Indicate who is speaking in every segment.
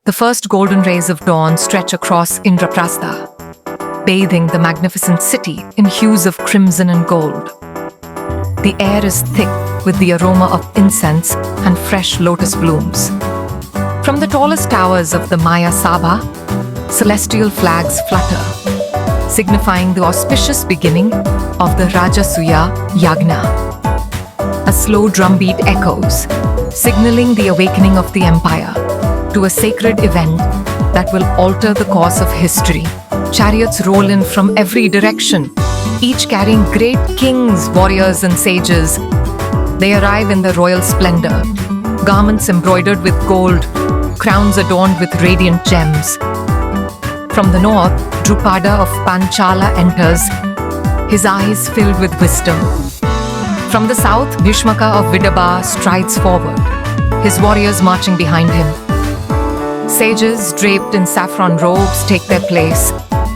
Speaker 1: The first golden rays of dawn stretch across Indraprastha, bathing the magnificent city in hues of crimson and gold. The air is thick with the aroma of incense and fresh lotus blooms. From the tallest towers of the Maya Sabha, celestial flags flutter, signifying the auspicious beginning of the Rajasuya Yagna. A slow drumbeat echoes, signaling the awakening of the empire to a sacred event that will alter the course of history. Chariots roll in from every direction, each carrying great kings, warriors, and sages. They arrive in the royal splendor, garments embroidered with gold, crowns adorned with radiant gems. From the north, Drupada of Panchala enters, his eyes filled with wisdom. From the south, Bhishmaka of Vidarbha strides forward, his warriors marching behind him. Sages draped in saffron robes take their place,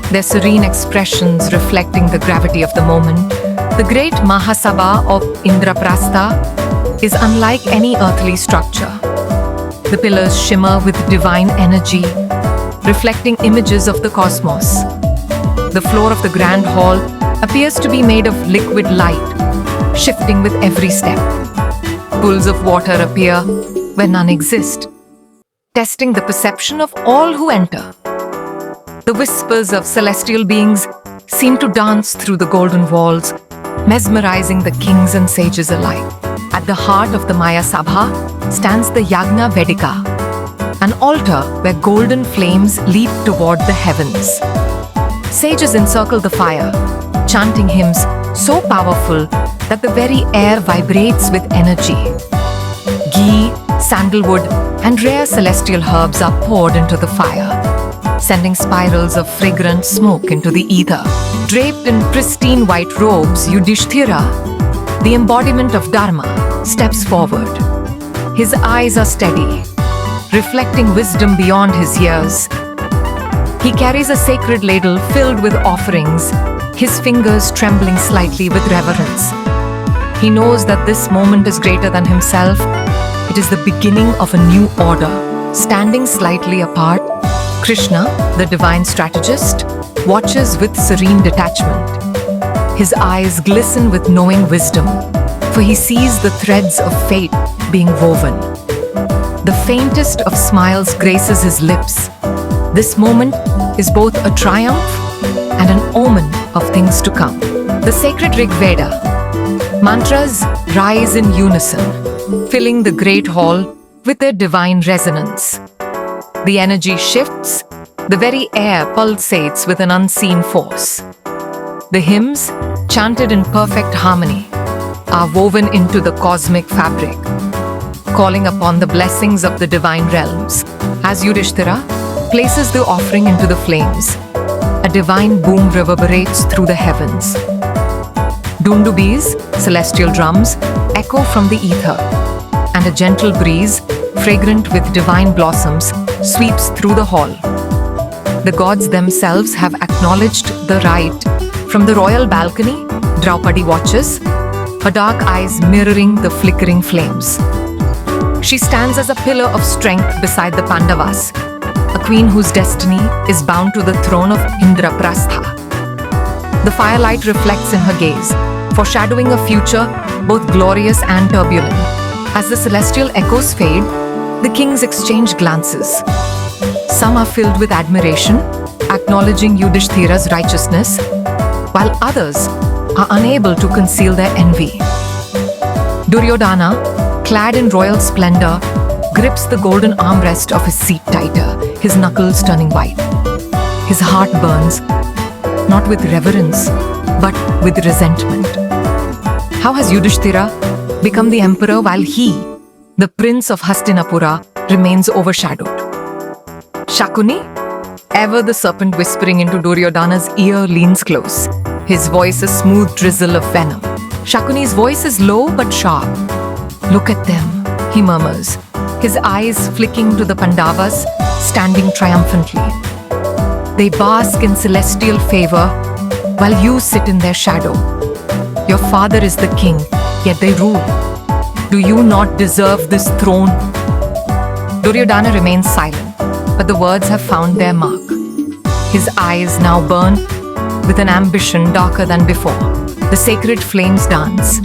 Speaker 1: their serene expressions reflecting the gravity of the moment. The great Maya Sabha of Indraprastha is unlike any earthly structure. The pillars shimmer with divine energy, reflecting images of the cosmos. The floor of the grand hall appears to be made of liquid light, shifting with every step. Pools of water appear where none exist, testing the perception of all who enter. The whispers of celestial beings seem to dance through the golden walls, mesmerizing the kings and sages alike. At the heart of the Maya Sabha stands the Yagna Vedika, an altar where golden flames leap toward the heavens. Sages encircle the fire, chanting hymns so powerful that the very air vibrates with energy. Ghee, sandalwood, and rare celestial herbs are poured into the fire, sending spirals of fragrant smoke into the ether. Draped in pristine white robes, Yudhishthira, the embodiment of Dharma, steps forward. His eyes are steady, reflecting wisdom beyond his years. He carries a sacred ladle filled with offerings, his fingers trembling slightly with reverence. He knows that this moment is greater than himself. It is the beginning of a new order. Standing slightly apart, Krishna, the divine strategist, watches with serene detachment. His eyes glisten with knowing wisdom, for he sees the threads of fate being woven. The faintest of smiles graces his lips. This moment is both a triumph and an omen of things to come. The sacred Rig Veda. Mantras rise in unison, filling the great hall with their divine resonance. The energy shifts, the very air pulsates with an unseen force. The hymns, chanted in perfect harmony, are woven into the cosmic fabric, calling upon the blessings of the divine realms. As Yudhishthira places the offering into the flames, a divine boom reverberates through the heavens. Dundubis, celestial drums, echo from the ether, and a gentle breeze, fragrant with divine blossoms, sweeps through the hall. The gods themselves have acknowledged the rite. From the royal balcony, Draupadi watches, her dark eyes mirroring the flickering flames. She stands as a pillar of strength beside the Pandavas, a queen whose destiny is bound to the throne of Indraprastha. The firelight reflects in her gaze, foreshadowing a future both glorious and turbulent. As the celestial echoes fade, the kings exchange glances. Some are filled with admiration, acknowledging Yudhishthira's righteousness, while others are unable to conceal their envy. Duryodhana, clad in royal splendor, grips the golden armrest of his seat tighter, his knuckles turning white. His heart burns, not with reverence, but with resentment. How has Yudhishthira become the emperor while he, the prince of Hastinapura, remains overshadowed? Shakuni, ever the serpent whispering into Duryodhana's ear, leans close, his voice a smooth drizzle of venom. Shakuni's voice is low but sharp. "Look at them," he murmurs, his eyes flicking to the Pandavas standing triumphantly. They bask in celestial favor while you sit in their shadow. Your father is the king, yet they rule. Do you not deserve this throne? Duryodhana remains silent, but the words have found their mark. His eyes now burn with an ambition darker than before. The sacred flames dance,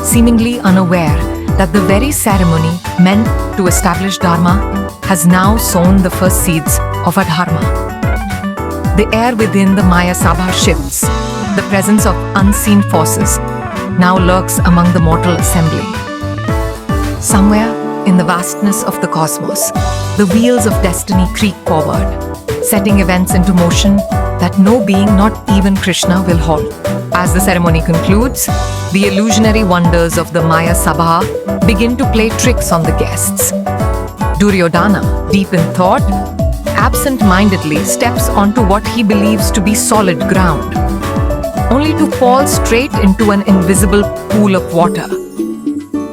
Speaker 1: seemingly unaware that the very ceremony meant to establish Dharma has now sown the first seeds of Adharma. The air within the Maya Sabha shifts. The presence of unseen forces now lurks among the mortal assembly. Somewhere in the vastness of the cosmos, the wheels of destiny creak forward, setting events into motion that no being, not even Krishna, will halt. As the ceremony concludes, the illusionary wonders of the Maya Sabha begin to play tricks on the guests. Duryodhana, deep in thought, absent-mindedly steps onto what he believes to be solid ground, only to fall straight into an invisible pool of water.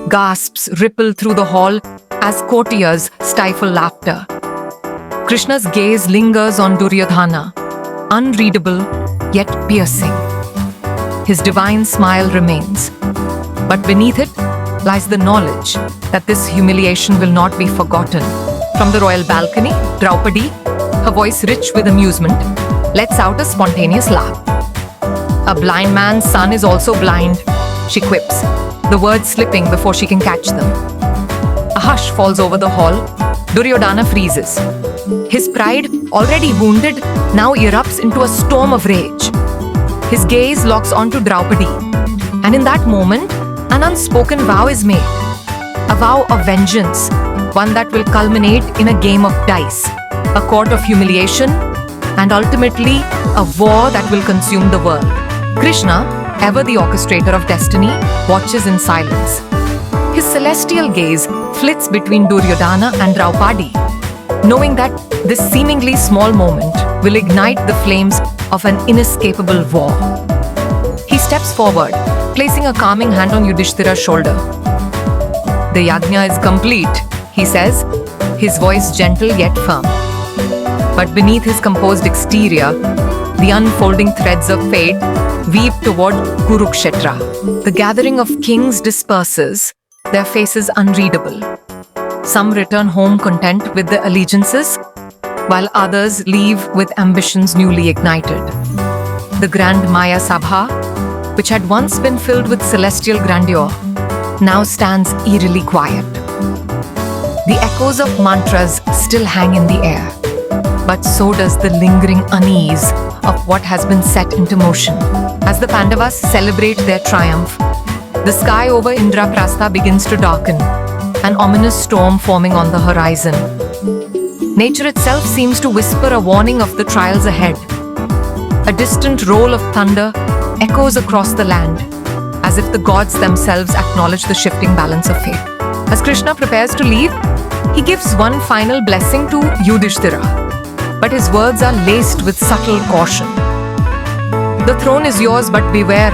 Speaker 1: Gasps ripple through the hall as courtiers stifle laughter. Krishna's gaze lingers on Duryodhana, unreadable yet piercing. His divine smile remains, but beneath it lies the knowledge that this humiliation will not be forgotten. From the royal balcony, Draupadi, her voice rich with amusement, lets out a spontaneous laugh. A blind man's son is also blind, she quips, the words slipping before she can catch them. A hush falls over the hall. Duryodhana freezes. His pride, already wounded, now erupts into a storm of rage. His gaze locks onto Draupadi, and in that moment, an unspoken vow is made. A vow of vengeance, one that will culminate in a game of dice, a court of humiliation, and ultimately a war that will consume the world. Krishna, ever the orchestrator of destiny, watches in silence. His celestial gaze flits between Duryodhana and Draupadi, knowing that this seemingly small moment will ignite the flames of an inescapable war. He steps forward, placing a calming hand on Yudhishthira's shoulder. The yagna is complete, he says, his voice gentle yet firm. But beneath his composed exterior, the unfolding threads of fate weave toward Kurukshetra. The gathering of kings disperses, their faces unreadable. Some return home content with their allegiances, while others leave with ambitions newly ignited. The grand Maya Sabha, which had once been filled with celestial grandeur, now stands eerily quiet. The echoes of mantras still hang in the air, but so does the lingering unease of what has been set into motion. As the Pandavas celebrate their triumph, the sky over Indraprastha begins to darken, an ominous storm forming on the horizon. Nature itself seems to whisper a warning of the trials ahead. A distant roll of thunder echoes across the land, as if the gods themselves acknowledge the shifting balance of fate. As Krishna prepares to leave, he gives one final blessing to Yudhishthira, but his words are laced with subtle caution. The throne is yours, but beware,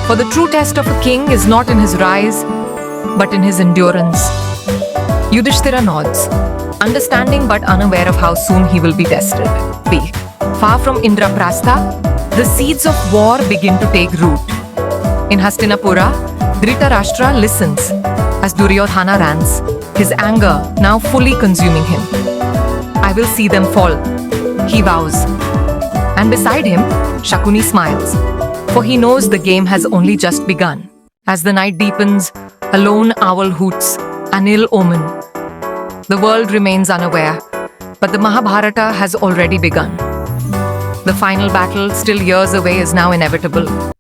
Speaker 1: for the true test of a king is not in his rise, but in his endurance. Yudhishthira nods, understanding but unaware of how soon he will be tested. B. Far from Indraprastha, the seeds of war begin to take root. In Hastinapura, Dhritarashtra listens as Duryodhana rants, his anger now fully consuming him. I will see them fall, he vows. And beside him, Shakuni smiles, for he knows the game has only just begun. As the night deepens, a lone owl hoots, an ill omen. The world remains unaware, but the Mahabharata has already begun. The final battle, still years away, is now inevitable.